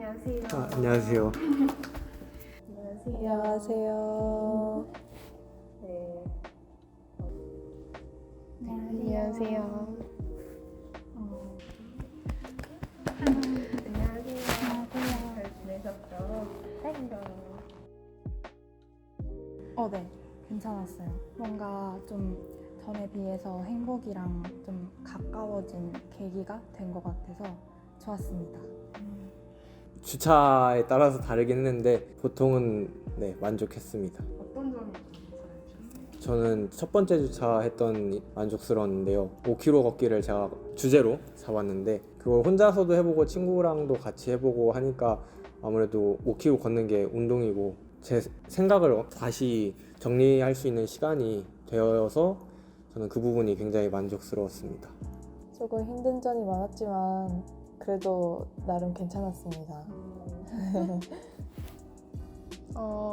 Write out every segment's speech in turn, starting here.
안녕하세요. 안녕하세요. 안녕하세요. 네. 안녕하세요. 안녕하세요. 잘 지내셨죠? 네. 괜찮았어요. 뭔가 좀 전에 비해서 행복이랑 좀 가까워진 계기가 된 것 같아서 좋았습니다. 주차에 따라서 다르긴 했는데 보통은 만족했습니다. 어떤 점이 좀 괜찮으셨어요? 저는 첫 번째 주차했던 만족스러웠는데요. 5km 걷기를 제가 주제로 잡았는데 그걸 혼자서도 해보고 친구랑도 같이 해보고 하니까 아무래도 5km 걷는 게 운동이고 제 생각을 다시 정리할 수 있는 시간이 되어서 저는 그 부분이 굉장히 만족스러웠습니다. 조금 힘든 점이 많았지만 그래도 나름 괜찮았습니다.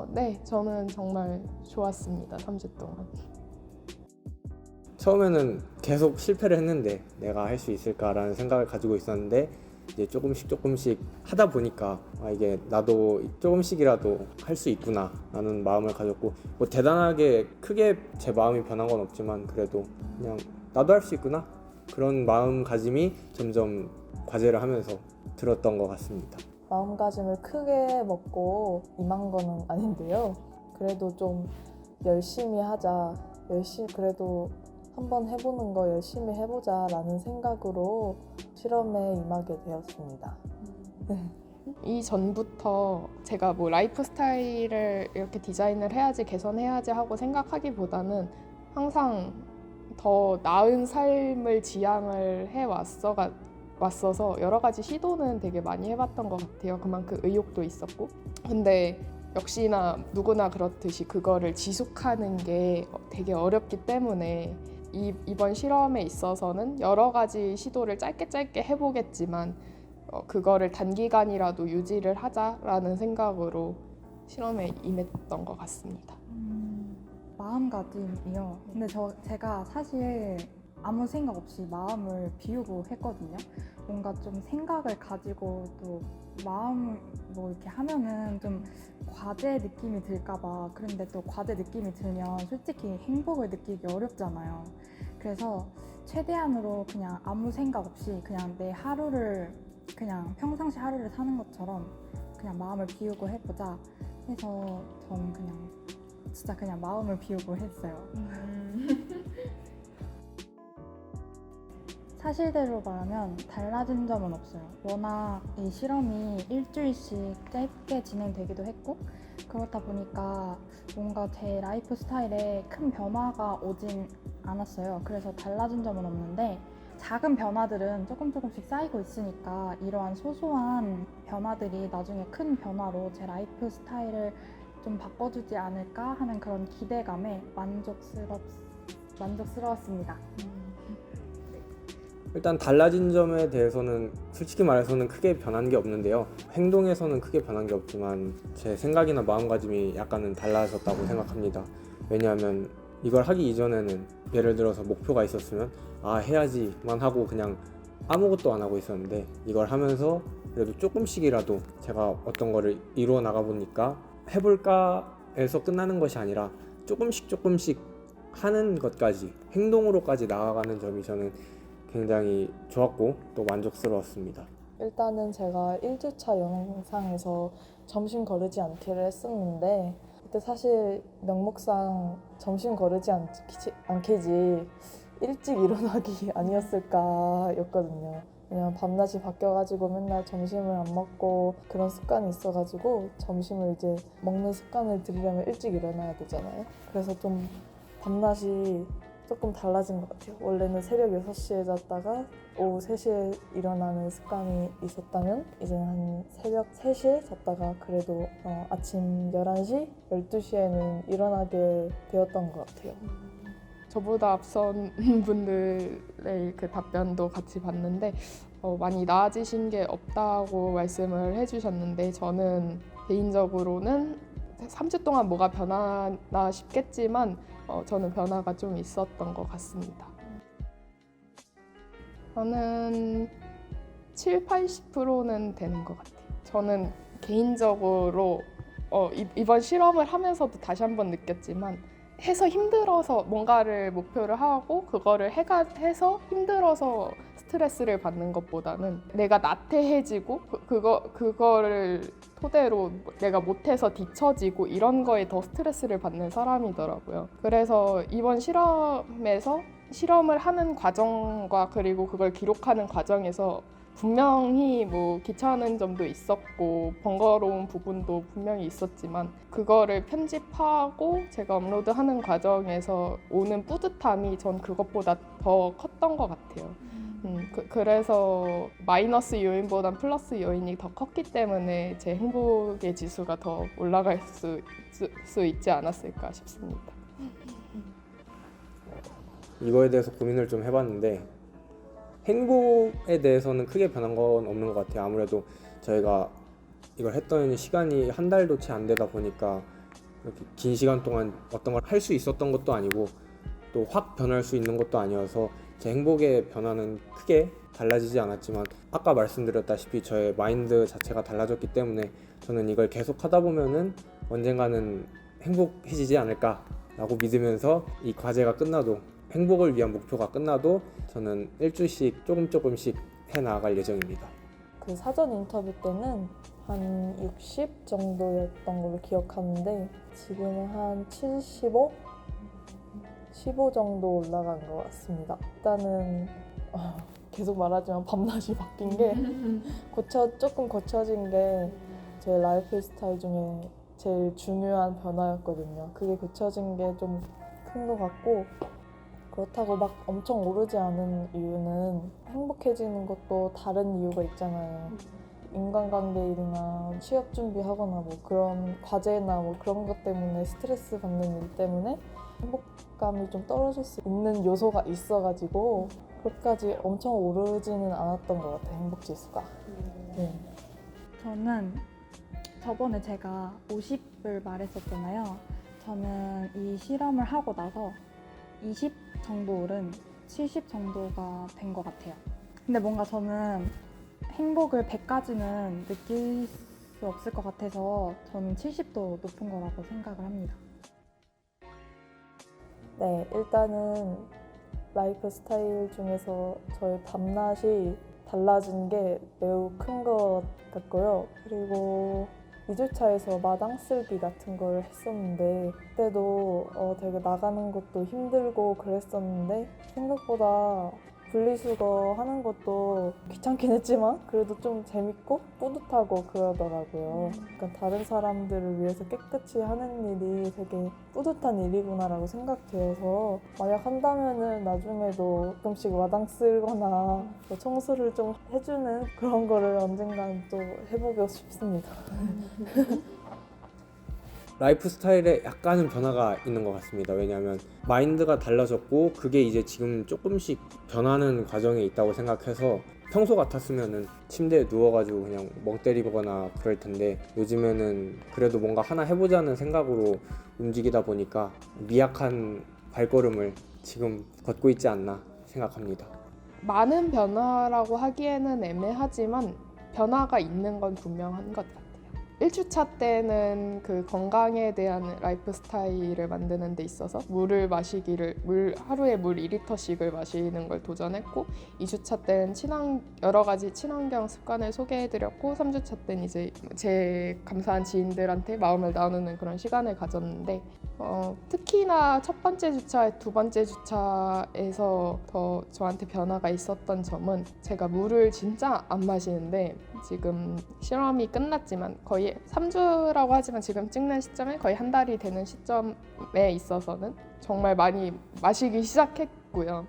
네, 저는 정말 좋았습니다. 3주 동안. 처음에는 계속 실패를 했는데 내가 할 수 있을까라는 생각을 가지고 있었는데 이제 조금씩 하다 보니까 이게 나도 조금씩이라도 할 수 있구나 라는 마음을 가졌고 뭐 대단하게 크게 제 마음이 변한 건 없지만 그래도 그냥 나도 할 수 있구나 그런 마음가짐이 점점 과제를 하면서 들었던 것 같습니다. 마음가짐을 크게 먹고 임한 거는 아닌데요. 그래도 좀 열심히 하자. 그래도 한번 해보는 거 열심히 해보자 라는 생각으로 실험에 임하게 되었습니다. 이전부터 제가 뭐 라이프 스타일을 이렇게 디자인을 해야지 개선해야지 하고 생각하기보다는 항상 더 나은 삶을 지향을 왔어서 여러 가지 시도는 되게 많이 해봤던 것 같아요. 그만큼 의욕도 있었고. 근데 역시나 누구나 그렇듯이 그거를 지속하는 게 되게 어렵기 때문에 이번 실험에 있어서는 여러 가지 시도를 짧게 해보겠지만 그거를 단기간이라도 유지를 하자라는 생각으로 실험에 임했던 것 같습니다. 마음가짐이요. 근데 제가 사실 아무 생각 없이 마음을 비우고 했거든요. 뭔가 좀 생각을 가지고 또 마음 뭐 이렇게 하면은 좀 과제 느낌이 들까봐. 그런데 또 과제 느낌이 들면 솔직히 행복을 느끼기 어렵잖아요. 그래서 최대한으로 그냥 아무 생각 없이 그냥 내 하루를 그냥 평상시 하루를 사는 것처럼 그냥 마음을 비우고 해보자 해서 저는 그냥 진짜 그냥 마음을 비우고 했어요. 사실대로 말하면 달라진 점은 없어요. 워낙 이 실험이 일주일씩 짧게 진행되기도 했고 그렇다 보니까 뭔가 제 라이프 스타일에 큰 변화가 오진 않았어요. 그래서 달라진 점은 없는데 작은 변화들은 조금씩 쌓이고 있으니까 이러한 소소한 변화들이 나중에 큰 변화로 제 라이프 스타일을 좀 바꿔주지 않을까 하는 그런 기대감에 만족스러웠습니다. 일단 달라진 점에 대해서는 솔직히 말해서는 크게 변한 게 없는데요. 행동에서는 크게 변한 게 없지만 제 생각이나 마음가짐이 약간은 달라졌다고 생각합니다. 왜냐하면 이걸 하기 이전에는 예를 들어서 목표가 있었으면 해야지만 하고 그냥 아무것도 안 하고 있었는데 이걸 하면서 그래도 조금씩이라도 제가 어떤 거를 이루어 나가 보니까 해볼까 해서 끝나는 것이 아니라 조금씩 하는 것까지 행동으로까지 나아가는 점이 저는 굉장히 좋았고 또 만족스러웠습니다. 일단은 제가 1주차 영상에서 점심 거르지 않기를 했었는데 그때 사실 명목상 점심 거르지 않기지 일찍 일어나기 아니었을까 였거든요. 왜냐면 밤낮이 바뀌어가지고 맨날 점심을 안 먹고 그런 습관이 있어가지고 점심을 이제 먹는 습관을 들이려면 일찍 일어나야 되잖아요. 그래서 좀 밤낮이 조금 달라진 것 같아요. 원래는 새벽 6시에 잤다가 오후 3시에 일어나는 습관이 있었다면 이제는 한 새벽 3시에 잤다가 그래도 아침 11시, 12시에는 일어나게 되었던 것 같아요. 저보다 앞선 분들의 그 답변도 같이 봤는데 많이 나아지신 게 없다고 말씀을 해주셨는데 저는 개인적으로는 3주 동안 뭐가 변하나 싶겠지만 저는 변화가 좀 있었던 것 같습니다. 저는 70~80%는 되는 것 같아요. 저는 개인적으로 이번 실험을 하면서도 다시 한번 느꼈지만 해서 힘들어서 뭔가를 목표를 하고 그거를 해서 힘들어서 스트레스를 받는 것보다는 내가 나태해지고 그거를 토대로 내가 못해서 뒤처지고 이런 거에 더 스트레스를 받는 사람이더라고요. 그래서 이번 실험에서 실험을 하는 과정과 그리고 그걸 기록하는 과정에서 분명히 뭐 귀찮은 점도 있었고 번거로운 부분도 분명히 있었지만 그거를 편집하고 제가 업로드하는 과정에서 오는 뿌듯함이 전 그것보다 더 컸던 것 같아요. 그래서 마이너스 요인보단 플러스 요인이 더 컸기 때문에 제 행복의 지수가 더 올라갈 수 있지 않았을까 싶습니다. 이거에 대해서 고민을 좀 해봤는데 행복에 대해서는 크게 변한 건 없는 것 같아요. 아무래도 저희가 이걸 했던 시간이 한 달도 채 안 되다 보니까 이렇게 긴 시간 동안 어떤 걸 할 수 있었던 것도 아니고 또 확 변할 수 있는 것도 아니어서 제 행복의 변화는 크게 달라지지 않았지만 아까 말씀드렸다시피 저의 마인드 자체가 달라졌기 때문에 저는 이걸 계속 하다 보면은 언젠가는 행복해지지 않을까라고 믿으면서 이 과제가 끝나도 행복을 위한 목표가 끝나도 저는 일주씩 조금씩 해나갈 예정입니다. 그 사전 인터뷰 때는 한 60 정도였던 걸로 기억하는데 지금은 한 75? 15 정도 올라간 것 같습니다. 일단은 계속 말하지만 밤낮이 바뀐 게 조금 고쳐진 게 제 라이프 스타일 중에 제일 중요한 변화였거든요. 그게 고쳐진 게 좀 큰 것 같고 그렇다고 막 엄청 오르지 않은 이유는 행복해지는 것도 다른 이유가 있잖아요. 인간관계 일이나 취업 준비하거나 뭐 그런 과제나 뭐 그런 것 때문에 스트레스 받는 일 때문에 행복감이 좀 떨어질 수 있는 요소가 있어가지고 그렇게까지 엄청 오르지는 않았던 것 같아요. 행복지수가. 네. 저는 저번에 제가 50을 말했었잖아요. 저는 이 실험을 하고 나서 20 정도 오른 70 정도가 된 것 같아요. 근데 뭔가 저는 행복을 100까지는 느낄 수 없을 것 같아서 저는 70도 높은 거라고 생각을 합니다. 네, 일단은 라이프 스타일 중에서 저의 밤낮이 달라진 게 매우 큰 것 같고요. 그리고 2주차에서 마당 쓸기 같은 걸 했었는데 그때도 되게 나가는 것도 힘들고 그랬었는데 생각보다 분리수거 하는 것도 귀찮긴 했지만 그래도 좀 재밌고 뿌듯하고 그러더라고요. 그러니까 다른 사람들을 위해서 깨끗이 하는 일이 되게 뿌듯한 일이구나라고 생각되어서 만약 한다면은 나중에도 가끔씩 마당 쓸거나 뭐 청소를 좀 해주는 그런 거를 언젠간 또 해보고 싶습니다. 라이프 스타일에 약간은 변화가 있는 것 같습니다. 왜냐하면 마인드가 달라졌고 그게 이제 지금 조금씩 변하는 과정에 있다고 생각해서 평소 같았으면은 침대에 누워가지고 그냥 멍 때리거나 그럴 텐데 요즘에는 그래도 뭔가 하나 해보자는 생각으로 움직이다 보니까 미약한 발걸음을 지금 걷고 있지 않나 생각합니다. 많은 변화라고 하기에는 애매하지만 변화가 있는 건 분명한 것 같아요. 1주차 때는 그 건강에 대한 라이프 스타일을 만드는 데 있어서 하루에 물 2리터씩을 마시는 걸 도전했고 2주차 때는 여러 가지 친환경 습관을 소개해드렸고 3주차 때는 이제 제 감사한 지인들한테 마음을 나누는 그런 시간을 가졌는데 특히나 첫 번째 주차, 두 번째 주차에서 더 저한테 변화가 있었던 점은 제가 물을 진짜 안 마시는데 지금 실험이 끝났지만 거의 3주라고 하지만 지금 찍는 시점에 거의 한 달이 되는 시점에 있어서는 정말 많이 마시기 시작했고요.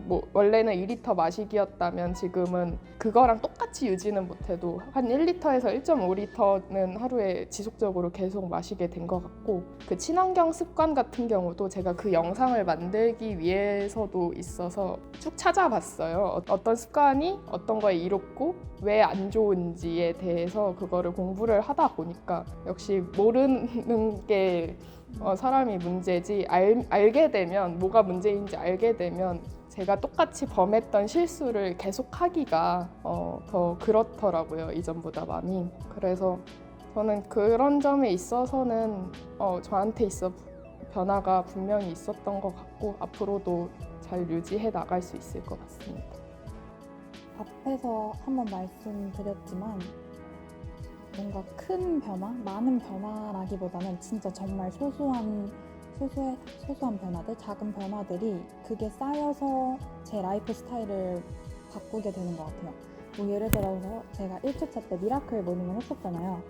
뭐 원래는 2리터 마시기였다면 지금은 그거랑 똑같이 유지는 못해도 한 1리터에서 1.5리터는 하루에 지속적으로 계속 마시게 된 것 같고 그 친환경 습관 같은 경우도 제가 그 영상을 만들기 위해서도 있어서 쭉 찾아봤어요. 어떤 습관이 어떤 거에 이롭고 왜 안 좋은지에 대해서 그거를 공부를 하다 보니까 역시 모르는 게 사람이 문제지 알게 되면 뭐가 문제인지 알게 되면 제가 똑같이 범했던 실수를 계속하기가 더 그렇더라고요. 이전보다 많이. 그래서 저는 그런 점에 있어서는 저한테 있어 변화가 분명히 있었던 것 같고 앞으로도 잘 유지해 나갈 수 있을 것 같습니다. 앞에서 한번 말씀드렸지만 뭔가 큰 변화, 많은 변화라기보다는 진짜 정말 소소한 변화들, 작은 변화들이 그게 쌓여서 제 라이프 스타일을 바꾸게 되는 것 같아요. 뭐 예를 들어서 제가 1주차 때 미라클 모닝을 했었잖아요.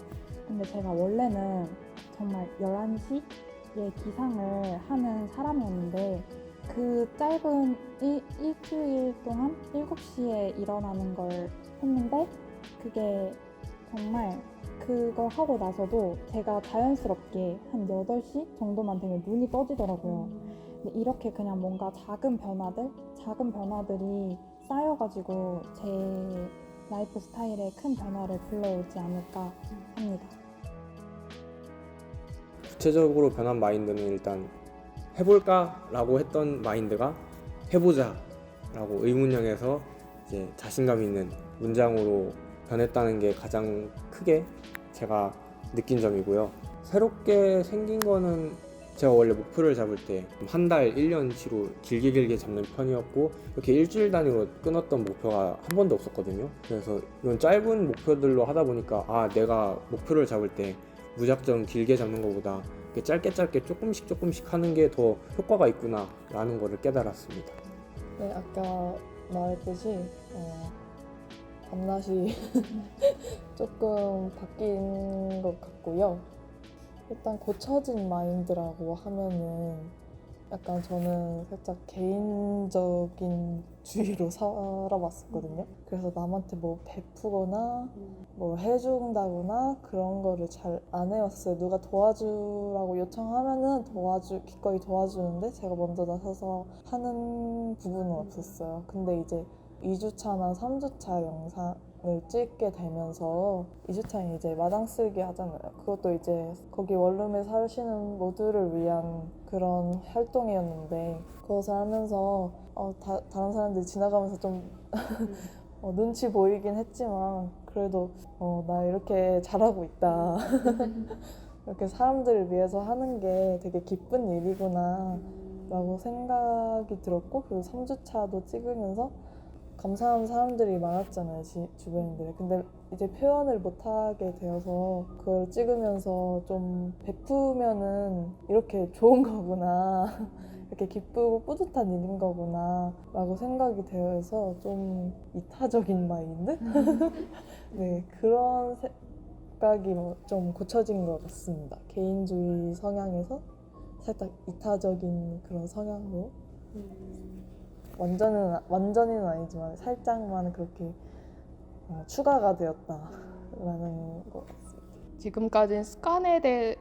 근데 제가 원래는 정말 11시에 기상을 하는 사람이었는데 그 짧은 일주일 동안 7시에 일어나는 걸 했는데 그게 정말 그걸 하고 나서도 제가 자연스럽게 한 8시 정도만 되면 눈이 떠지더라고요. 근데 이렇게 그냥 뭔가 작은 변화들이 쌓여가지고 제 라이프 스타일에 큰 변화를 불러오지 않을까 합니다. 구체적으로 변한 마인드는 일단 해볼까라고 했던 마인드가 해보자라고 의문형에서 이제 자신감 있는 문장으로 변했다는 게 가장 크게 제가 느낀 점이고요. 새롭게 생긴 거는 제가 원래 목표를 잡을 때 한 달, 1년치로 길게 잡는 편이었고 이렇게 일주일 단위로 끊었던 목표가 한 번도 없었거든요. 그래서 이런 짧은 목표들로 하다 보니까 내가 목표를 잡을 때 무작정 길게 잡는 것보다 짧게 조금씩 하는 게 더 효과가 있구나 라는 거를 깨달았습니다. 네, 아까 말했듯이 밤낮이 조금 바뀐 것 같고요. 일단 고쳐진 마인드라고 하면은 약간 저는 살짝 개인적인 주의로 살아왔었거든요. 그래서 남한테 뭐 베푸거나 뭐 해준다거나 그런 거를 잘 안 해왔어요. 누가 도와주라고 요청하면은 기꺼이 도와주는데 제가 먼저 나서서 하는 부분은 없었어요. 근데 이제 2주차나 3주차 영상을 찍게 되면서 2주차는 이제 마당 쓸기 하잖아요. 그것도 이제 거기 원룸에 사시는 모두를 위한 그런 활동이었는데 그것을 하면서 다른 사람들이 지나가면서 좀 눈치 보이긴 했지만 그래도 나 이렇게 잘하고 있다. 이렇게 사람들을 위해서 하는 게 되게 기쁜 일이구나 라고 생각이 들었고 그리고 3주차도 찍으면서 감사한 사람들이 많았잖아요, 주변인들이. 근데 이제 표현을 못하게 되어서 그걸 찍으면서 좀 베푸면은 이렇게 좋은 거구나, 이렇게 기쁘고 뿌듯한 일인 거구나 라고 생각이 되어서 좀 이타적인 마인드? 네, 그런 생각이 좀 고쳐진 것 같습니다. 개인주의 성향에서 살짝 이타적인 그런 성향으로. 완전히는 아니지만 살짝만 그렇게 추가가 되었다라는 것 같습니다. 지금까지는 습관에 대해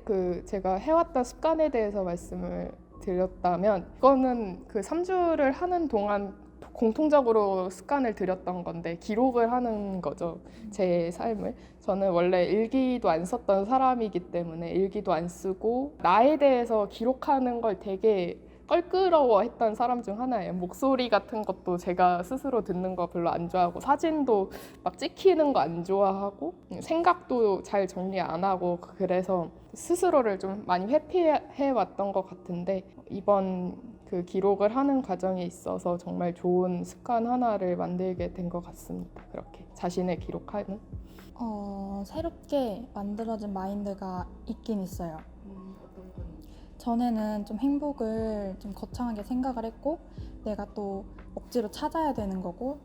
제가 해왔던 습관에 대해서 말씀을 드렸다면 이거는 그 3주를 하는 동안 공통적으로 습관을 들였던 건데 기록을 하는 거죠. 제 삶을. 저는 원래 일기도 안 썼던 사람이기 때문에 일기도 안 쓰고 나에 대해서 기록하는 걸 되게 껄끄러워했던 사람 중 하나예요. 목소리 같은 것도 제가 스스로 듣는 거 별로 안 좋아하고 사진도 막 찍히는 거 안 좋아하고 생각도 잘 정리 안 하고 그래서 스스로를 좀 많이 회피해 왔던 것 같은데 이번 그 기록을 하는 과정에 있어서 정말 좋은 습관 하나를 만들게 된 것 같습니다. 그렇게 자신을 기록하는. 새롭게 만들어진 마인드가 있긴 있어요. 전에는 좀 행복을 좀 거창하게 생각을 했고 내가 또 억지로 찾아야 되는 거고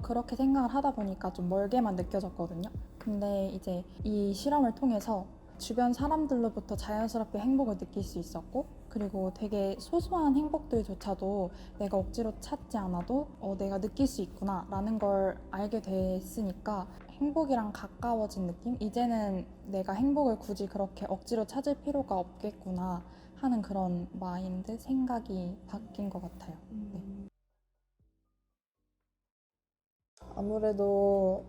그렇게 생각을 하다 보니까 좀 멀게만 느껴졌거든요. 근데 이제 이 실험을 통해서 주변 사람들로부터 자연스럽게 행복을 느낄 수 있었고 그리고 되게 소소한 행복들조차도 내가 억지로 찾지 않아도 내가 느낄 수 있구나 라는 걸 알게 됐으니까 행복이랑 가까워진 느낌? 이제는 내가 행복을 굳이 그렇게 억지로 찾을 필요가 없겠구나 하는 그런 마인드, 생각이 바뀐 것 같아요. 네. 아무래도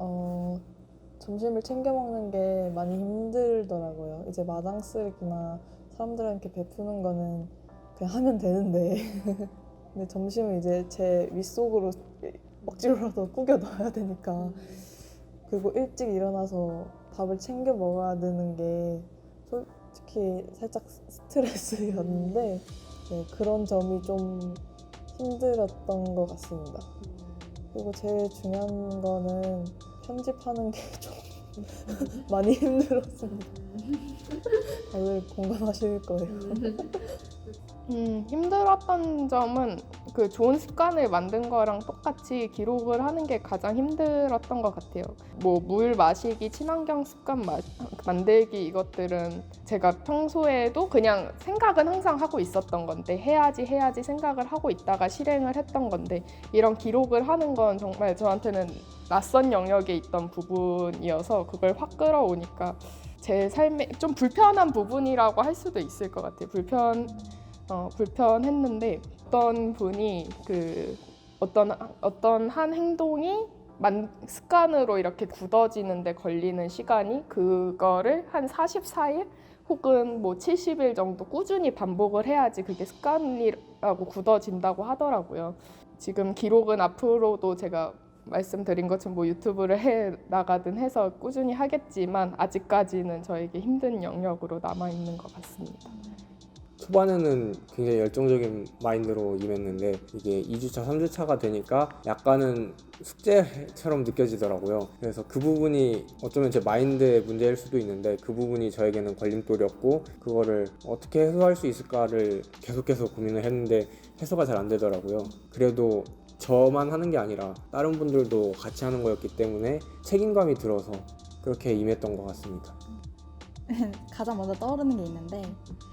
점심을 챙겨 먹는 게 많이 힘들더라고요. 이제 마당 쓸기나 사람들한테 베푸는 거는 그냥 하면 되는데 근데 점심은 이제 제 윗속으로 억지로라도 꾸겨 넣어야 되니까 그리고 일찍 일어나서 밥을 챙겨 먹어야 되는 게 솔직히 살짝 스트레스였는데 네, 그런 점이 좀 힘들었던 것 같습니다. 그리고 제일 중요한 거는 편집하는 게 좀 많이 힘들었습니다. 다들 공감하실 거예요. 힘들었던 점은 그 좋은 습관을 만든 거랑 똑같이 기록을 하는 게 가장 힘들었던 것 같아요. 뭐 물 마시기, 친환경 습관 만들기 이것들은 제가 평소에도 그냥 생각은 항상 하고 있었던 건데 해야지 생각을 하고 있다가 실행을 했던 건데 이런 기록을 하는 건 정말 저한테는 낯선 영역에 있던 부분이어서 그걸 확 끌어오니까 제 삶에 좀 불편한 부분이라고 할 수도 있을 것 같아요. 불편했는데 어떤 분이 그 어떤 한 행동이 습관으로 이렇게 굳어지는데 걸리는 시간이 그거를 한 44일 혹은 뭐 70일 정도 꾸준히 반복을 해야지 그게 습관이라고 굳어진다고 하더라고요. 지금 기록은 앞으로도 제가 말씀드린 것처럼 뭐 유튜브를 해 나가든 해서 꾸준히 하겠지만 아직까지는 저에게 힘든 영역으로 남아 있는 것 같습니다. 초반에는 굉장히 열정적인 마인드로 임했는데 이게 2주차, 3주차가 되니까 약간은 숙제처럼 느껴지더라고요. 그래서 그 부분이 어쩌면 제 마인드의 문제일 수도 있는데 그 부분이 저에게는 걸림돌이었고 그거를 어떻게 해소할 수 있을까를 계속해서 고민을 했는데 해소가 잘 안 되더라고요. 그래도 저만 하는 게 아니라 다른 분들도 같이 하는 거였기 때문에 책임감이 들어서 그렇게 임했던 것 같습니다. 가장 먼저 떠오르는 게 있는데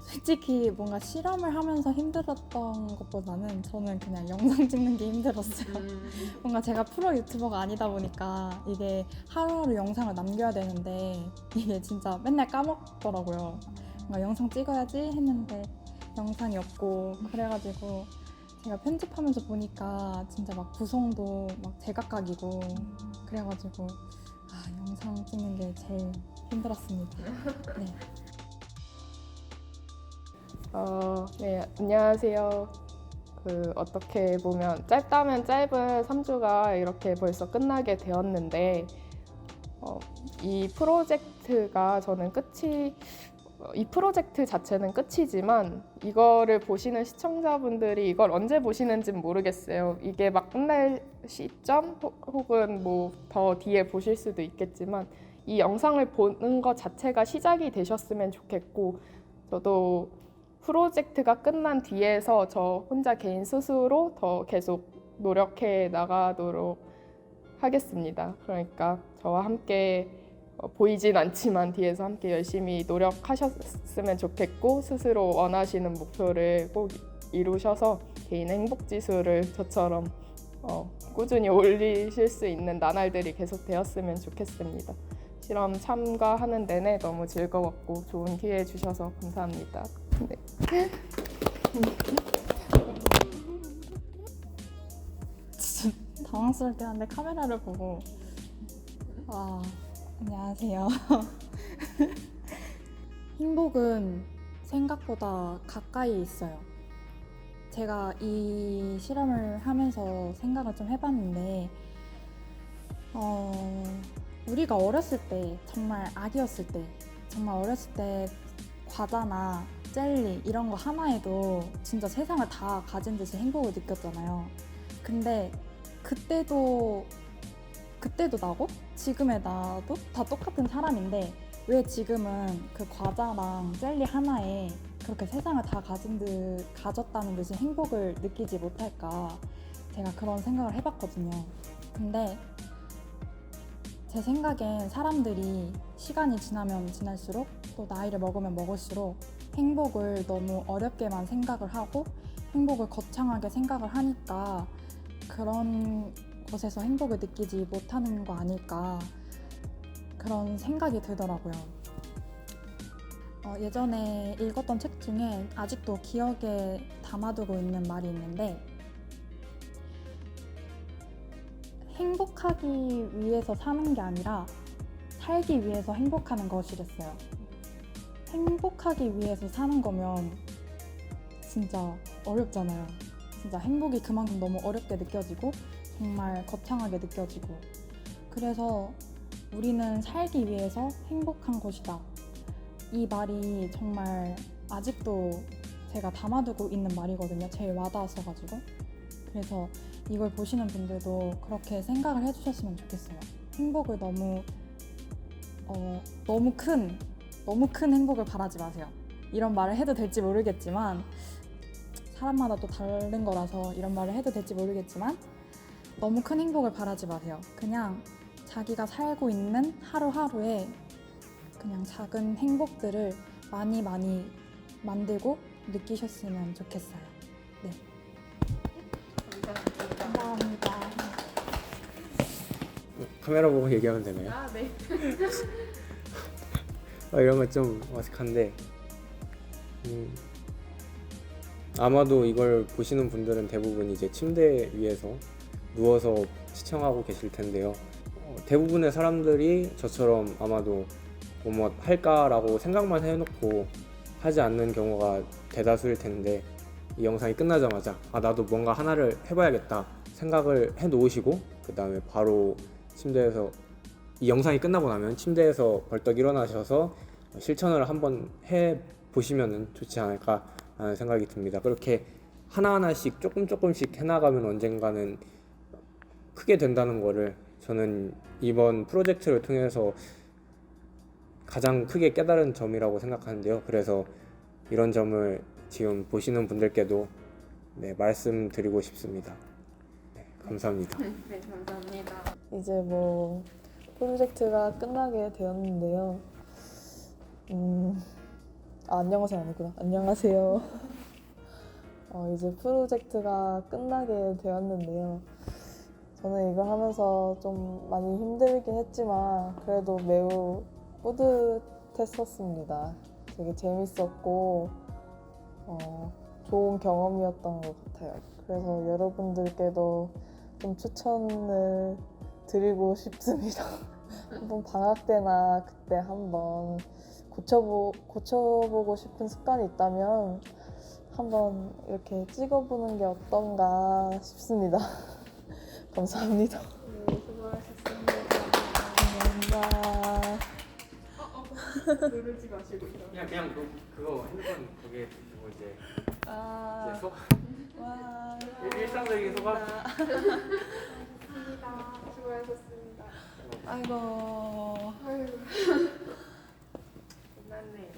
솔직히 뭔가 실험을 하면서 힘들었던 것보다는 저는 그냥 영상 찍는 게 힘들었어요. 뭔가 제가 프로 유튜버가 아니다 보니까 이게 하루하루 영상을 남겨야 되는데 이게 진짜 맨날 까먹더라고요. 뭔가 영상 찍어야지 했는데 영상이 없고 그래가지고 제가 편집하면서 보니까 진짜 막 구성도 막 제각각이고 그래가지고 영상 찍는 게 제일 힘들었습니다. 네. 네, 안녕하세요. 어떻게 보면 짧다면 짧은 3주가 이렇게 벌써 끝나게 되었는데 이 프로젝트가 이 프로젝트 자체는 끝이지만 이거를 보시는 시청자분들이 이걸 언제 보시는지는 모르겠어요. 이게 막 끝날 시점 혹은 뭐 더 뒤에 보실 수도 있겠지만 이 영상을 보는 것 자체가 시작이 되셨으면 좋겠고 저도 프로젝트가 끝난 뒤에서 저 혼자 개인 스스로 더 계속 노력해 나가도록 하겠습니다. 그러니까 저와 함께 보이진 않지만 뒤에서 함께 열심히 노력하셨으면 좋겠고 스스로 원하시는 목표를 꼭 이루셔서 개인 행복 지수를 저처럼 꾸준히 올리실 수 있는 나날들이 계속 되었으면 좋겠습니다. 실험 참가하는 내내 너무 즐거웠고 좋은 기회 주셔서 감사합니다. 네. 진짜 당황스럽긴 한데 카메라를 보고 안녕하세요. 행복은 생각보다 가까이 있어요. 제가 이 실험을 하면서 생각을 좀 해봤는데 우리가 어렸을 때 정말 아기였을 때 정말 어렸을 때 과자나 젤리 이런 거 하나에도 진짜 세상을 다 가진 듯이 행복을 느꼈잖아요. 근데 그때도 나고 지금의 나도 다 똑같은 사람인데 왜 지금은 그 과자랑 젤리 하나에 그렇게 세상을 다 가졌다는 듯이 행복을 느끼지 못할까, 제가 그런 생각을 해봤거든요. 근데 제 생각엔 사람들이 시간이 지나면 지날수록 또 나이를 먹으면 먹을수록 행복을 너무 어렵게만 생각을 하고 행복을 거창하게 생각을 하니까 그런 곳에서 행복을 느끼지 못하는 거 아닐까, 그런 생각이 들더라고요. 예전에 읽었던 책 중에 아직도 기억에 담아두고 있는 말이 있는데, 행복하기 위해서 사는 게 아니라 살기 위해서 행복하는 것이랬어요. 행복하기 위해서 사는 거면 진짜 어렵잖아요. 진짜 행복이 그만큼 너무 어렵게 느껴지고 정말 거창하게 느껴지고 그래서 우리는 살기 위해서 행복한 것이다. 이 말이 정말 아직도 제가 담아두고 있는 말이거든요. 제일 와닿았어가지고. 그래서 이걸 보시는 분들도 그렇게 생각을 해주셨으면 좋겠어요. 행복을 너무 큰 행복을 바라지 마세요. 이런 말을 해도 될지 모르겠지만 사람마다 또 다른 거라서 이런 말을 해도 될지 모르겠지만 너무 큰 행복을 바라지 마세요. 그냥 자기가 살고 있는 하루하루에 그냥 작은 행복들을 많이 만들고 느끼셨으면 좋겠어요. 네. 감사합니다. 카메라 보고 얘기하면 되나요? 아, 네. 이런 건 좀 어색한데 아마도 이걸 보시는 분들은 대부분 이제 침대 위에서 누워서 시청하고 계실 텐데요. 대부분의 사람들이 저처럼 아마도 뭐 할까라고 생각만 해놓고 하지 않는 경우가 대다수일 텐데 이 영상이 끝나자마자 나도 뭔가 하나를 해봐야겠다 생각을 해놓으시고 그 다음에 바로 침대에서 이 영상이 끝나고 나면 침대에서 벌떡 일어나셔서 실천을 한번 해보시면 좋지 않을까 하는 생각이 듭니다. 그렇게 하나하나씩 조금씩 해나가면 언젠가는 크게 된다는 거를 저는 이번 프로젝트를 통해서 가장 크게 깨달은 점이라고 생각하는데요. 그래서 이런 점을 지금 보시는 분들께도 말씀드리고 싶습니다. 감사합니다. 네, 감사합니다. 이제 뭐 프로젝트가 끝나게 되었는데요. 안녕하세요 아니구나. 안녕하세요. 이제 프로젝트가 끝나게 되었는데요. 저는 이걸 하면서 좀 많이 힘들긴 했지만 그래도 매우 뿌듯했었습니다. 되게 재밌었고 좋은 경험이었던 것 같아요. 그래서 여러분들께도 좀 추천을 드리고 싶습니다. 한번 방학 때나 그때 한번 고쳐보고 싶은 습관이 있다면 한번 이렇게 찍어보는 게 어떤가 싶습니다. 감사합니다. 네, 수고하셨습니다. 감사합니다. 누르지 마시고 이런. 그냥 그거 핸드폰 거기에 두고 이제 와. 일상적인 소감. 수고하셨습니다. 아이고. 끝났네요.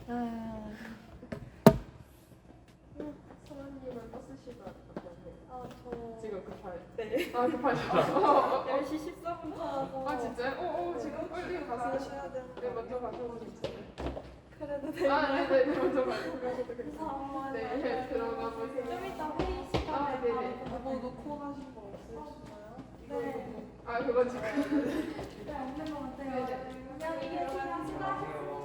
아. 선언님은 버스 시간 어떠세요? 저 지금 급할 네. 급하죠? 10시 14분 타서 진짜요? 지금 빨리 가서 가셔야 되는데. 네, 먼저 가셔도 괜찮아요. 그래도 되나요? 네네, 먼저 가셔도 괜찮아요. 감사합니다. 네, 들어가 보세요. 좀 이따 회의 시간에 네네. 바로 뭐 놓고 가신 거 없으시나요? 네. 그건 지금. 네, 없는 것 같아요. 안녕히 계세요.